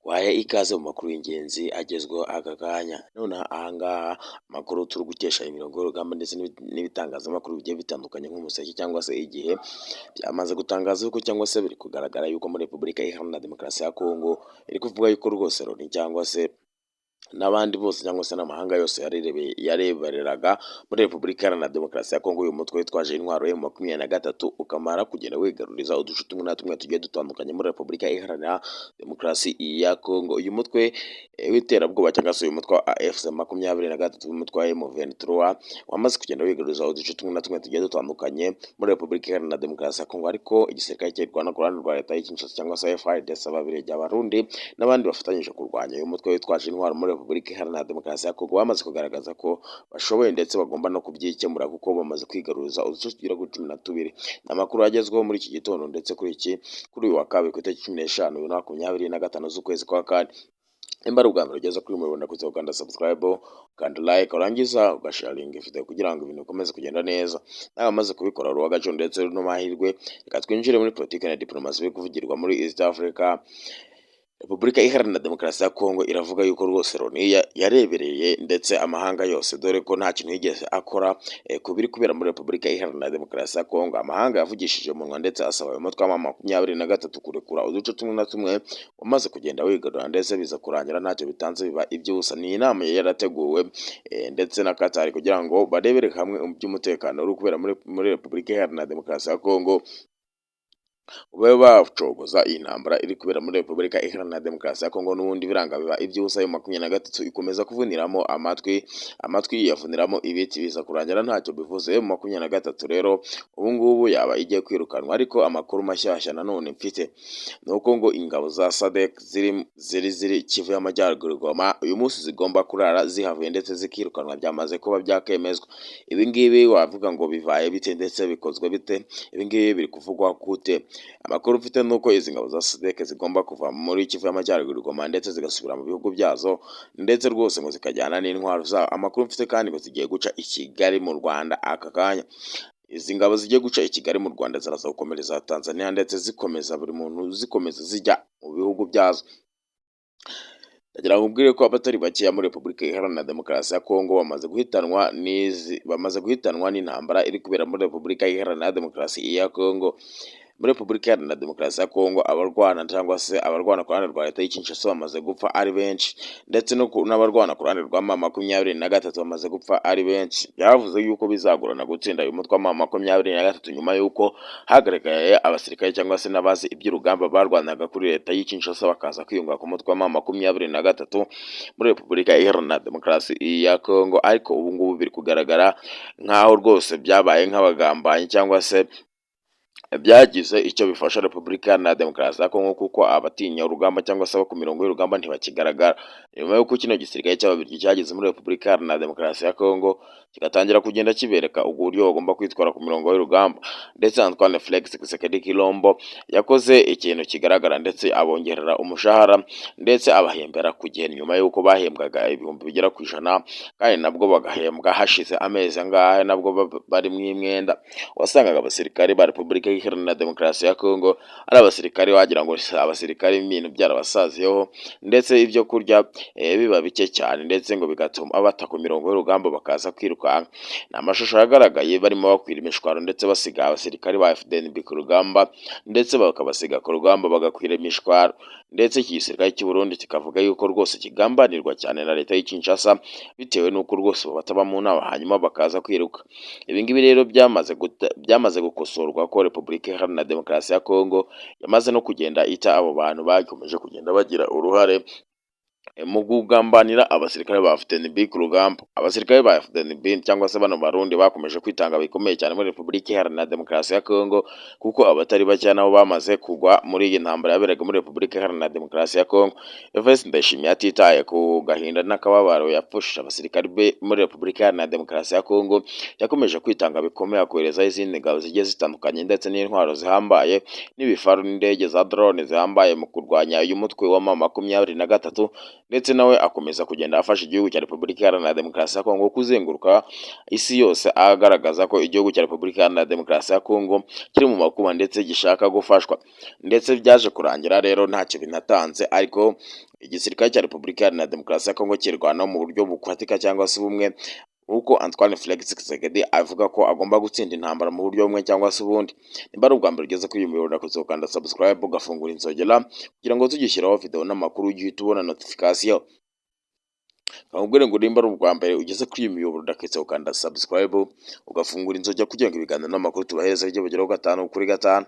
Waye ikaze mu makuru y'ingenzi agezweho aka kanya. Nonaha aha ngaha amakuru turi gukesha imirongo y'urugamba ndetse n'ibitangazamakuru bigiye bitandukanye nk'umuseke cyangwa se igihe, byamaze gutangaza yuko cyangwa se biri kugaragara yuko muri Repubulika Iharanira Demokarasi ya Kongo iri kuvuga yuko rwose Loni cyangwa se n'abandi bose cyangwa se n'amahanga yose yarebereraga muri Repubulika Iharanira Demokarasi ya Kongo uyu mutwe witwaje intwaro ya M23 ukamara kugenda wigaruriza uduce tumwe na tumwe tugiye dutandukanye muri Repubulika Iharanira Demokarasi ya Kongo. Uyu mutwe w'iterabwoba cyangwa se uyu mutwe wa AFC 23 w'umutwe wa M23 wamaze kugenda wigaruriza uduce tumwe na tumwe tugiye dutandukanye muri Repubulika Iharanira Demokarasi ya Kongo, ariko igisirikare cy'u Rwanda ku ruhande rwa leta y'Kinshasa cyangwa se FARDC ababirigi abarundi n'abandi bafatanyije kurwanya uyu mutwe witwaje intwaro muri Repubulika Iharanira Demokarasi ya Kongo bamaze kugaragaza ko bashoboye ndetse bagomba no kubyikemura kuko bamaze kwigaruriza uduce tugera kuri 12. Amakuru agezweho muri iki gitondo ndetse kuri uyu wa kabiri ku itariki 15 2025 z'ukwezi kwa kane. Nimba ari ubwa mbere ugeze kuri mubibona kuza ukanda subscribe kandi like urangiza ugasharinga video kugira ngo ibintu bikomeze kugenda neza. Nawe amaze kubikora ruwa gaco ndetse no mahirwe, reka twinjire muri politiki na diplomasi biri kuvugirwa muri East Africa. Repubulika Iharanira Demokarasi ya Kongo iravuga yuko rwose Loni yarebereye ndetse amahanga yose, dore ko nta kintu yigeze akora ku biri kubera muri Repubulika Iharanira Demokarasi ya Kongo. Amahanga yavugishije umunwa ndetse asaba umutwe wa M23 kurekura uduce tumwe na tumwe wamaze kugenda wigarura ndetse biza kurangira ntacyo bitanze biba ibyusa. Ni inama yarateguwe ndetse na Qatar kugira ngo barebere hamwe by'umutekano uri kubera muri Repubulika Iharanira Demokarasi ya Kongo, ube bacogoza iyi ntambara iri kubera muri Repubulika Iharanira Demokarasi ya Kongo. N'ubundi biranga biba ibyusa. Ayo 23 ikomeza kuvuniramo amatwi yavuniramo ibiti biza kurangira ntacyo bivuze. Ayo 23 rero ubu ngubu yaba igiye kwirukanwa, ariko amakuru mashyashya nanone mfite nuko ngo ingabo za SADC ziri Kivu y'Amajyaruguru Goma uyu munsi zigomba kurara zihavuye ndetse zikirukanwa, byamaze kuba byakemezwa. Ibi ngibi wavuga ngo bivaye bite ndetse bikozwe bite? Ibi ngibi biri kuvugwa gute? Amakuru mfite nuko izi ngabo za SADC zigomba kuva muri Kivu y'Amajyaruguru Goma ndetse zigasubira mu bihugu byazo ndetse rwose ngo zikajyana n'intwaro zabo. Amakuru mfite kandi ngo zigiye guca i Kigali mu Rwanda aka kanya. Izi ngabo zigiye guca i Kigali mu Rwanda ziraza gukomereza Tanzania ndetse zikomeza buri muntu zikomeza zijya mu bihugu byazo. Ndagira ngo mbwire ko abatari bakeya muri Repubulika Iharanira Demokarasi ya Kongo bamaze guhitanwa n'intambara iri kubera muri Repubulika Iharanira Demokarasi ya Kongo. Muri Repubulika Iharanira Demokarasi ya Kongo abarwana cyangwa se abarwana ku ruhande rwa leta y'Kinshasa bamaze gupfa ari benshi, ndetse n'abarwana ku ruhande rwa M23 bamaze gupfa ari benshi. Byavuze yuko bizagorana gutsinda uyu mutwe wa M23 nyuma yuko hagaragaye abasirikare cyangwa se n'abazi iby'urugamba barwanaga kuri leta y'Kinshasa bakaza kwiyunga ku mutwe wa M23 muri Repubulika Iharanira Demokarasi ya Kongo. Ariko ubu ngubu biri kugaragara nk'aho rwose byabaye nk'abagambanyi cyangwa se byagize icyo bifasha Repubulika Iharanira Demokarasi ya Kongo, kuko abatinya urugamba cyangwa se abo ku mirongo y'urugamba ntibakigaragara. Nyuma y'uko kino gisirikare cy'ababirigi cyageze muri Repubulika Iharanira Demokarasi ya Kongo kigatangira kugenda kibereka uburyo bagomba kwitwara ku mirongo y'urugamba, ndetse Antoine Felix Tshisekedi Tshilombo yakoze ikintu kigaragara ndetse abongerera umushahara ndetse abahembera ku gihe, nyuma y'uko bahembwaga ibihumbi bigera ku 100 kandi nabwo bagahembwa hashize amezi angahe nabwo bari mu imyenda. Wasangaga abasirikare ba Repubulika Iharanira Demokarasi ya Kongo ari abasirikare wagira ngo abasirikare ibintu byarabasaziyeho ndetse ibyo kurya biba bike cyane, ndetse ngo bigatuma bata ku mirongo y'urugamba bakaza kwirukanka. Ni amashusho yagaragaye barimo bakwira imishwaro ndetse basiga abasirikare ba FDNB ku rugamba ndetse bakabasiga ku rugamba bagakwira imishwaro. Ndetse iki gisirikare cy'u Burundi kikavuga yuko rwose kigambanirwa cyane na leta y'Kinshasa bitewe n'uko rwose bataba mu nama hanyuma bakaza kwiruka. Ibi ngibi rero byamaze gukosorwa ko Repubulika Iharanira Demokarasi ya Kongo yamaze no kugenda ita abo bantu bakomeje kugenda bagira uruhare mu kugambanira abasirikare ba FDNB ku rugamba. Abasirikare ba FDNB cyangwa se bano barundi bakomeje kwitanga bikomeye cyane muri Repubulika Iharanira Demokarasi ya Kongo, kuko abatari bake nabo bamaze kugwa muri iyi ntambara yaberaga muri Repubulika Iharanira Demokarasi ya Kongo. Evariste Ndayishimiye atitaye ku gahinda n'akababaro yapfushije abasirikare be muri Repubulika Iharanira Demokarasi ya Kongo, yakomeje kwitanga bikomeye akohereza izindi ngabo zigiye zitandukanye ndetse n'intwaro zihambaye n'ibifaru n'indege za drone zihambaye mu kurwanya uyu mutwe wa M23 ndetse nawe akomeza kugenda afasha igihugu cya Repubulika Iharanira Demokarasi ya Kongo kuzenguruka isi yose agaragaza ko igihugu cya Repubulika Iharanira Demokarasi ya Kongo kiri mu makuba ndetse gishaka gufashwa, ndetse byaje kurangira rero ntacyo binatanze, ariko igisirikare cya Repubulika Iharanira Demokarasi ya Kongo kirwana mu buryo bufatika cyangwa se bumwe, uko Antoine Felix Tshisekedi avuga ko agomba gutsinda intambara mu buryo bumwe cyangwa se ubundi. Niba ari ubwa mbere ugeze kuri uyu muyoboro nakoze ukanda subscribe ugafungura inzogera kugira ngo tugishyiraho video n'amakuru ujye tubona notification. Nkubwire ngo nimba ari ubwa mbere ugeze kuri uyu muyoboro ndaketse ukanda subscribe ugafungura inzogera kugira ngo ibiganiro n'amakuru tubahereza bijye bugeraho 5 kuri 5.